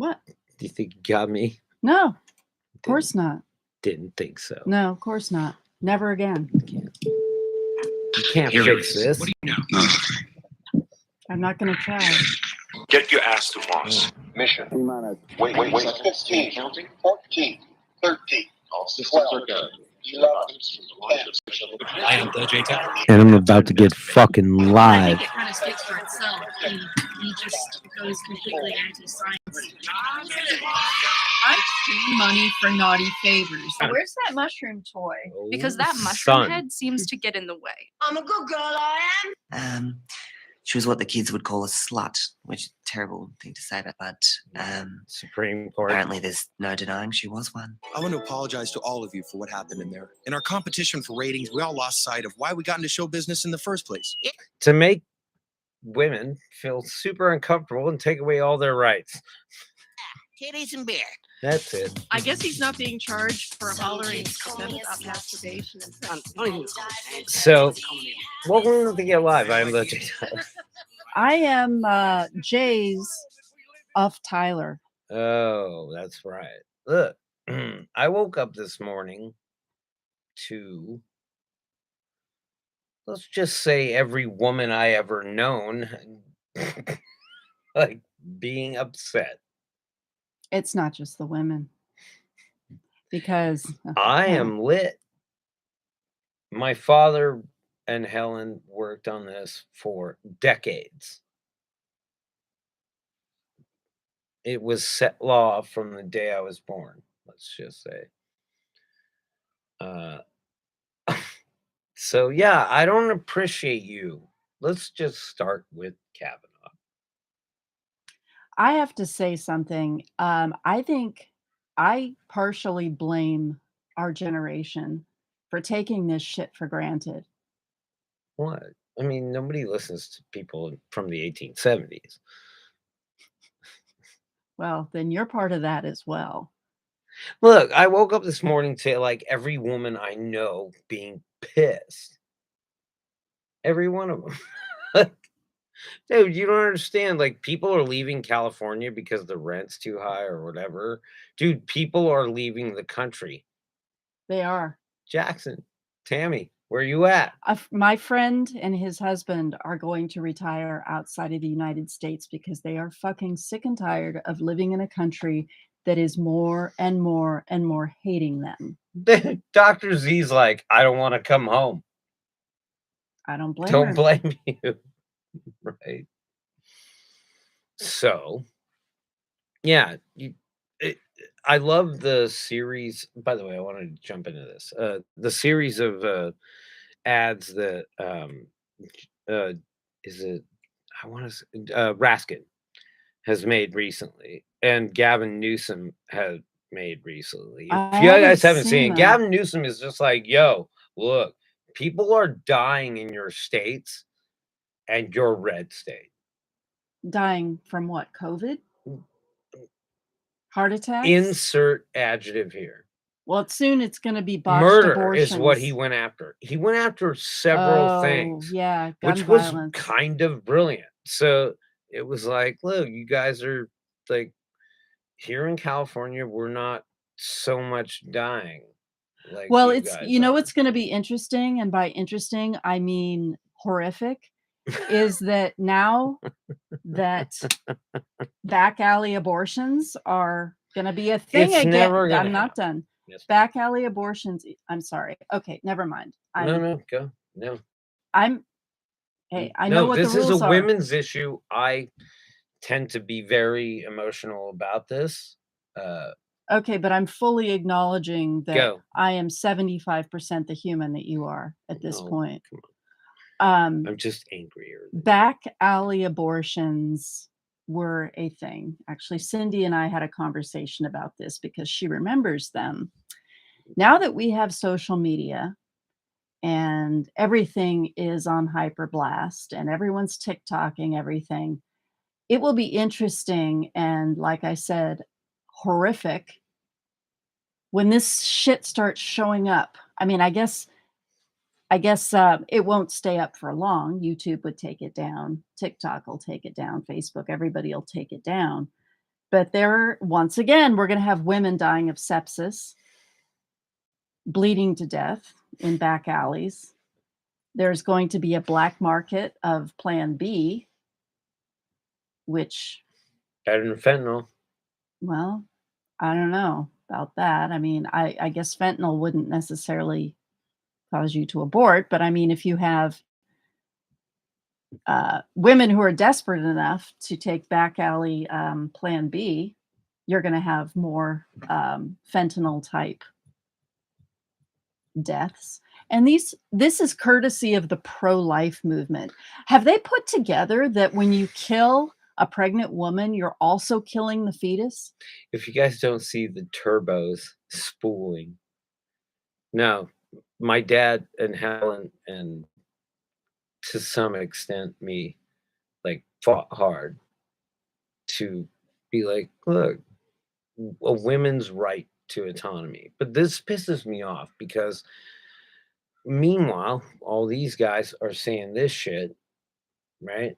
What? Do you think you got me? No, of course not. Didn't think so. No, of course not. Never again. You can't fix this. What do you know? I'm not going to try. Get your ass to Mars. Mission. Wait. 15, counting. 14, 13. All systems are go. 11, 10. I am the J-Town. And I'm about to get fucking I live. think it kind of speaks for itself. He just goes completely anti-science. I'm stealing money for naughty favors. Where's that mushroom toy? Because that mushroom Son. head seems to get in the way. I'm a good girl, I am. She was what the kids would call a slut, which is a terrible thing to say, but Supreme Court. apparently there's no denying she was one. I want to apologize to all of you for what happened in there. In our competition for ratings, we all lost sight of why we got into show business in the first place. To make women feel super uncomfortable and take away all their rights. Titties and beer. That's it. I guess he's not being charged for hollering about masturbation. So, welcome to Get Live. I am the I am Jay's of Tyler. Oh, that's right. Look, I woke up this morning to, let's just say, every woman I ever known, like, being upset. It's not just the women. Because I am lit. My father and Helen worked on this for decades. It was set law from the day I was born, let's just say. So, yeah, I don't appreciate you. Let's just start with Kavanaugh. I have to say something. I think I partially blame our generation for taking this shit for granted. What? I mean, nobody listens to people from the 1870s. Well, then you're part of that as well. Look, I woke up this morning to like every woman I know being pissed. Every one of them. Dude, you don't understand. Like, people are leaving California because the rent's too high or whatever. Dude, people are leaving the country. They are. Jackson, Tammy, where you at? My friend and his husband are going to retire outside of the United States because they are fucking sick and tired of living in a country that is more and more and more hating them. Dr. Z's like, I don't want to come home. I don't blame Don't her. blame you. Right. So, yeah, I love the series. By the way, I wanted to jump into this. The series of ads that is it? I want to say Raskin has made recently, and Gavin Newsom has made recently. If you guys haven't seen it, Gavin Newsom is just like, yo, look, people are dying in your states. And your red state. Dying from what? COVID? Heart attack? Insert adjective here. Well, soon it's going to be botched murder abortions. Is what he went after. He went after several things. Yeah, gun which violence. Was kind of brilliant. So it was like, look, you guys are like, here in California, we're not so much dying. Like, well, it's what's going to be interesting, and by interesting, I mean horrific. Is that now that back alley abortions are going to be a thing again? I'm not done. Yes. Back alley abortions. I'm sorry. Okay, never mind. Go. No. I know what the rules are. This is a women's issue. I tend to be very emotional about this. Okay, but I'm fully acknowledging that I am 75% the human that you are at this point. Come on. I'm just angrier. Back alley abortions were a thing. Actually, Cindy and I had a conversation about this because she remembers them. Now that we have social media and everything is on hyper blast and everyone's TikToking everything, it will be interesting and, like I said, horrific when this shit starts showing up. I mean, I guess it won't stay up for long. YouTube would take it down. TikTok will take it down. Facebook, everybody will take it down. But once again, we're going to have women dying of sepsis, bleeding to death in back alleys. There's going to be a black market of Plan B, which, Better than fentanyl. well, I don't know about that. I mean, I guess fentanyl wouldn't necessarily cause you to abort, but I mean, if you have women who are desperate enough to take back alley Plan B, you're going to have more fentanyl type deaths. And this is courtesy of the pro-life movement. Have they put together that when you kill a pregnant woman, you're also killing the fetus? If you guys don't see the turbos spooling, no, my dad and Helen and to some extent me like fought hard to be like, look, a women's right to autonomy. But this pisses me off because meanwhile, all these guys are saying this shit, right?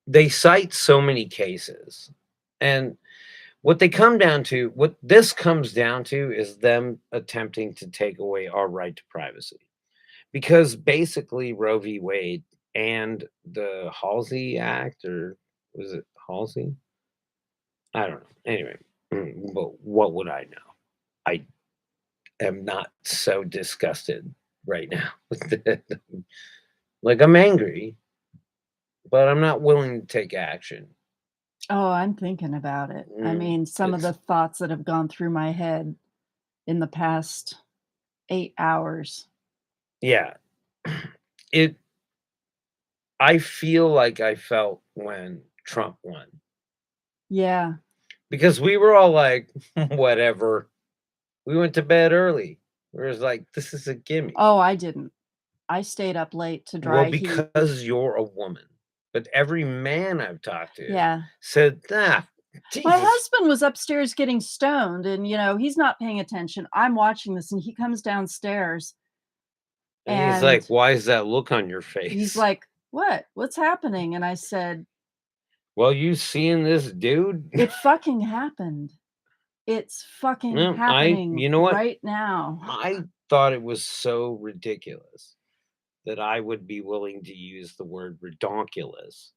They cite so many cases, and what this comes down to is them attempting to take away our right to privacy, because basically Roe v. Wade and the Halsey Act, or was it Halsey? I don't know. Anyway, but what would I know? I am not so disgusted right now. Like, I'm angry, but I'm not willing to take action. Oh, I'm thinking about it. I mean, some of the thoughts that have gone through my head in the past 8 hours. Yeah. I feel like I felt when Trump won. Yeah. Because we were all like, whatever. We went to bed early. We was like, this is a gimme. Oh, I didn't. I stayed up late to dry Well, heat. because you're a woman. But every man I've talked to Yeah. said, My Jesus. husband was upstairs getting stoned, and he's not paying attention. I'm watching this, and he comes downstairs. And he's like, why is that look on your face? He's like, what? What's happening? And I said, well, you seeing this dude? it fucking happened. It's fucking happening you know what? right now. I thought it was so ridiculous that I would be willing to use the word redonkulous.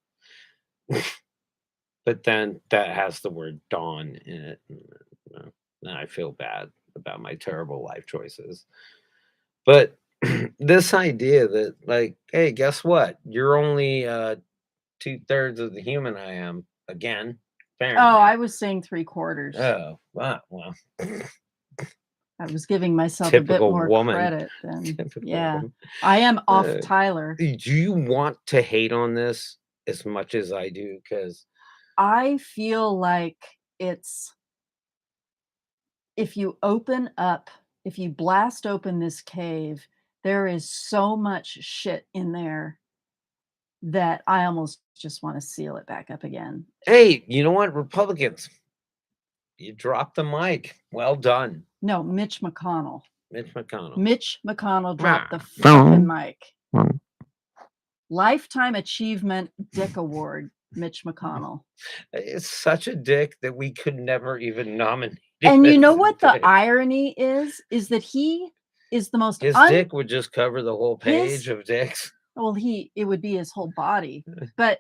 But then that has the word dawn in it. And I feel bad about my terrible life choices. But this idea that, like, hey, guess what? You're only 2/3 of the human I am again. Apparently. Oh, I was saying 3/4. Oh, wow. Well, I was giving myself a bit typical more woman. credit than, Typical yeah. woman. I am off Tyler. Do you want to hate on this as much as I do? Because I feel like it's, if you blast open this cave, there is so much shit in there that I almost just want to seal it back up again. hey, you know what? Republicans, you dropped the mic. Well done. No, Mitch McConnell. Mitch McConnell. Mitch McConnell dropped the fucking mic. Lifetime Achievement Dick Award, Mitch McConnell. It's such a dick that we could never even nominate. And you know what the irony is that he is the most his dick would just cover the whole page of dicks. Well, it would be his whole body, but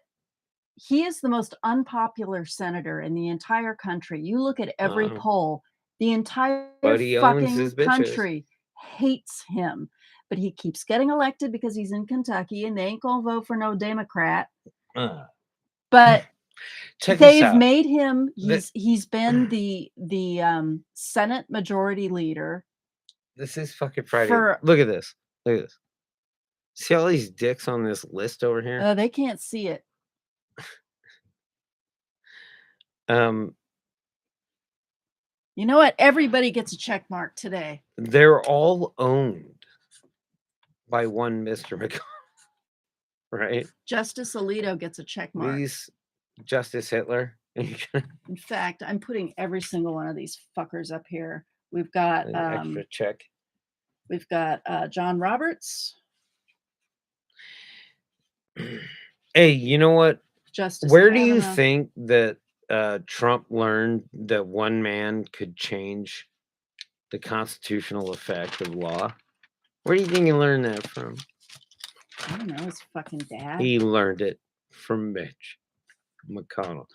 he is the most unpopular senator in the entire country. You look at every poll, the entire fucking country hates him, but he keeps getting elected because he's in Kentucky and they ain't gonna vote for no Democrat. But they've made him, he's been the Senate Majority Leader. This is fucking Friday. Look at this. Look at this. See all these dicks on this list over here? They can't see it. You know what? Everybody gets a check mark today. They're all owned by one Mr. McConnell, right? Justice Alito gets a check mark. These Justice Hitler. In fact, I'm putting every single one of these fuckers up here. We've got an extra check. We've got John Roberts. Hey, you know what? Justice Where do you Kavanaugh. think that Trump learned that one man could change the constitutional effect of law? Where do you think he learned that from? I don't know, his fucking dad. He learned it from Mitch McConnell.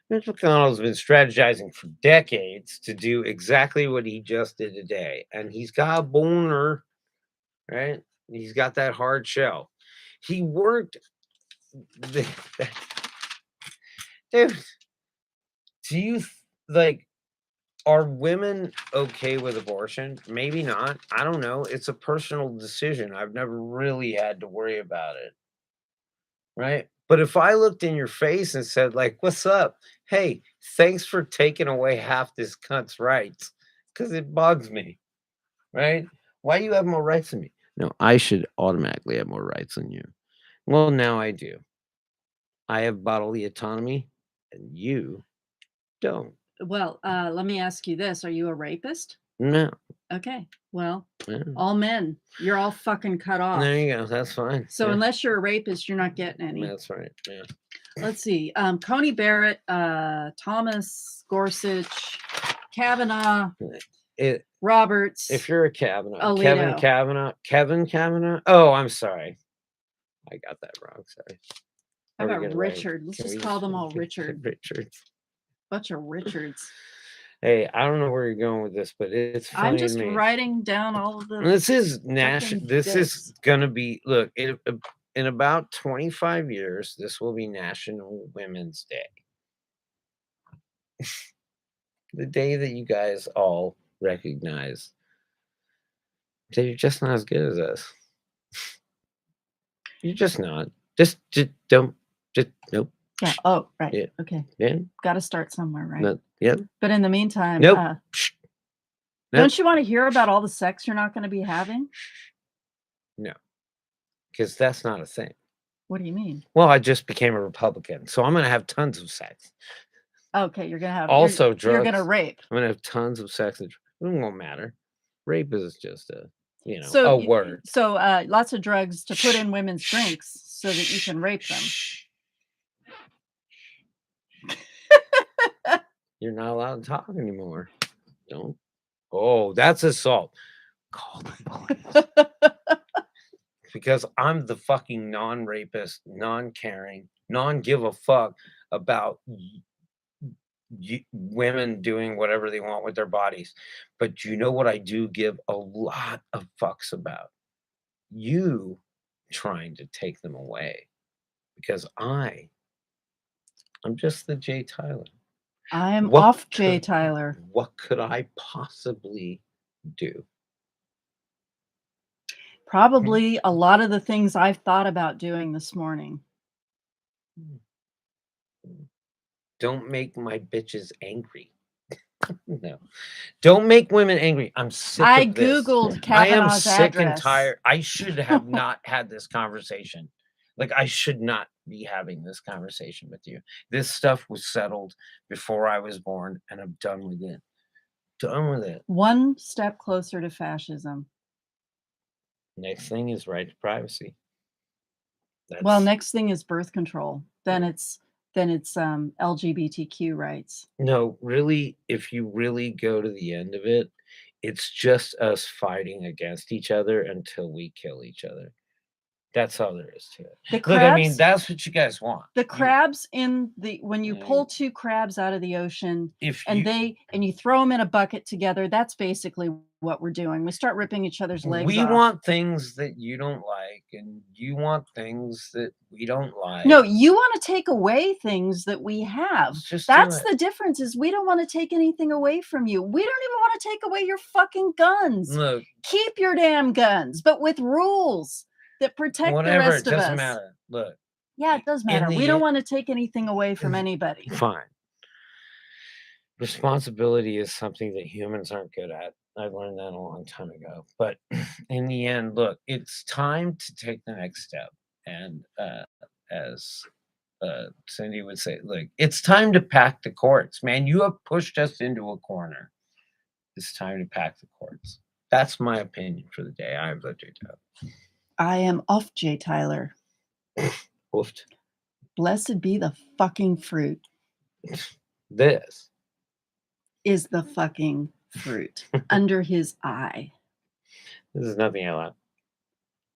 Mitch McConnell's been strategizing for decades to do exactly what he just did today. And he's got a boner, right? He's got that hard shell. He worked. Dude, do you like, are women okay with abortion? Maybe not. I don't know. It's a personal decision. I've never really had to worry about it. Right? But if I looked in your face and said, like, what's up? Hey, thanks for taking away half this cunt's rights. Because it bugs me. Right? Why do you have more rights than me? No, I should automatically have more rights than you. Well, now I do. I have bodily autonomy and you don't. Well, let me ask you this. Are you a rapist? No. Okay. Well, Yeah. all men, you're all fucking cut off. There you go. That's fine. So Yeah. unless you're a rapist, you're not getting any. That's right. Yeah. Let's see. Coney Barrett, Thomas Gorsuch, Kavanaugh, Roberts. If you're a Kavanaugh, Alito. Kevin Kavanaugh. Oh, I'm sorry. I got that wrong. Sorry. How Are we about gonna write- Richard? Let's can just we call them all Richard. Richards. Bunch of Richards. Hey, I don't know where you're going with this, but it's funny I'm just to me. writing down all of the. This is national. fucking This is dicks. gonna be. Look, in about 25 years, this will be National Women's Day. The day that you guys all recognize that you're just not as good as us. You're just not. Just don't. Just nope. Yeah. Oh, right. Yeah. Okay. Yeah. Got to start somewhere, right? No, yep. But in the meantime, Nope. nope. Nope. Don't you want to hear about all the sex you're not going to be having? No, because that's not a thing. What do you mean? Well, I just became a Republican, so I'm going to have tons of sex. Okay, you're going to have. Also, you're going to drugs. rape. I'm going to have tons of sex. It won't matter. Rape is just a, So, a word. So lots of drugs to put in women's drinks so that you can rape them. You're not allowed to talk anymore. Don't. Oh, that's assault. Call the police. Because I'm the fucking non-rapist, non-caring, non-give a fuck about women doing whatever they want with their bodies. But you know what I do give a lot of fucks about? You trying to take them away. Because I'm just the Jay Tyler. I'm off Jay Tyler. What could I possibly do? Probably a lot of the things I've thought about doing this morning. Don't make my bitches angry. No. Don't make women angry. I'm sick of this. Googled I am Kavanaugh's sick and address. tired. I should have not had this conversation. Like, I should not be having this conversation with you. This stuff was settled before I was born, and I'm done with it. Done with it. One step closer to fascism. Next thing is right to privacy. Well, next thing is birth control. Then it's LGBTQ rights. No, really, if you really go to the end of it, it's just us fighting against each other until we kill each other. That's all there is to it. Look, I mean, that's what you guys want. The crabs when you pull two crabs out of the ocean and you throw them in a bucket together, that's basically what we're doing. We start ripping each other's legs off. We want things that you don't like, and you want things that we don't like. No, you want to take away things that we have. That's the difference, is we don't want to take anything away from you. We don't even want to take away your fucking guns. Look, keep your damn guns, but with rules that protect the rest of us. It doesn't matter. Look. Yeah, it does matter. We don't want to take anything away from anybody. Fine. Responsibility is something that humans aren't good at. I learned that a long time ago. But in the end, look, it's time to take the next step. And as Cindy would say, look, it's time to pack the courts. Man, you have pushed us into a corner. It's time to pack the courts. That's my opinion for the day. I'm the Jay Tyler. I am off Jay Tyler. Woofed. Blessed be the fucking fruit This. is the fucking fruit under his eye. This is nothing like that.